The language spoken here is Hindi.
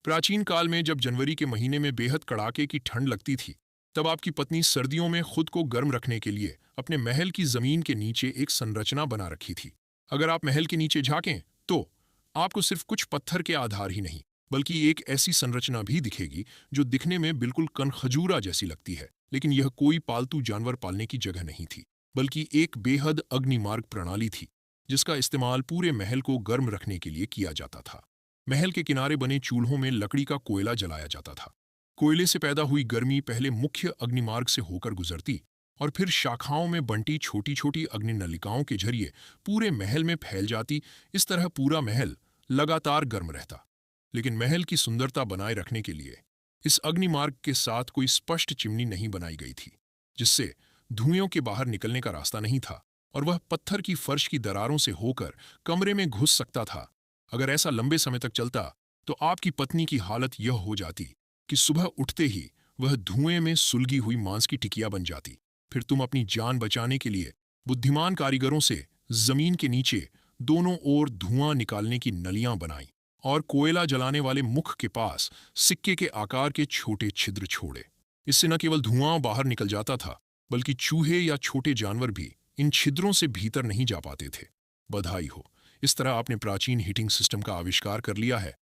प्राचीन काल में जब जनवरी के महीने में बेहद कड़ाके की ठंड लगती थी, तब आपकी पत्नी सर्दियों में खुद को गर्म रखने के लिए अपने महल की जमीन के नीचे एक संरचना बना रखी थी। अगर आप महल के नीचे झांकें, तो आपको सिर्फ कुछ पत्थर के आधार ही नहीं, बल्कि एक ऐसी संरचना भी दिखेगी जो दिखने में बिल्कुल कनखजूरा जैसी लगती है। लेकिन यह कोई पालतू जानवर पालने की जगह नहीं थी, बल्कि एक बेहद अग्निमार्ग प्रणाली थी, जिसका इस्तेमाल पूरे महल को गर्म रखने के लिए किया जाता था। महल के किनारे बने चूल्हों में लकड़ी का कोयला जलाया जाता था। कोयले से पैदा हुई गर्मी पहले मुख्य अग्निमार्ग से होकर गुजरती और फिर शाखाओं में बंटी छोटी छोटी अग्नि नलिकाओं के जरिए पूरे महल में फैल जाती। इस तरह पूरा महल लगातार गर्म रहता। लेकिन महल की सुंदरता बनाए रखने के लिए इस अग्निमार्ग के साथ कोई स्पष्ट चिमनी नहीं बनाई गई थी, जिससे धुएं के बाहर निकलने का रास्ता नहीं था और वह पत्थर की फर्श की दरारों से होकर कमरे में घुस सकता था। अगर ऐसा लंबे समय तक चलता, तो आपकी पत्नी की हालत यह हो जाती कि सुबह उठते ही वह धुएं में सुलगी हुई मांस की टिकिया बन जाती। फिर तुम अपनी जान बचाने के लिए बुद्धिमान कारीगरों से जमीन के नीचे दोनों ओर धुआं निकालने की नलियां बनाई और कोयला जलाने वाले मुख के पास सिक्के के आकार के छोटे छिद्र छोड़े। इससे न केवल धुआं बाहर निकल जाता था, बल्कि चूहे या छोटे जानवर भी इन छिद्रों से भीतर नहीं जा पाते थे। बधाई हो, इस तरह आपने प्राचीन हीटिंग सिस्टम का आविष्कार कर लिया है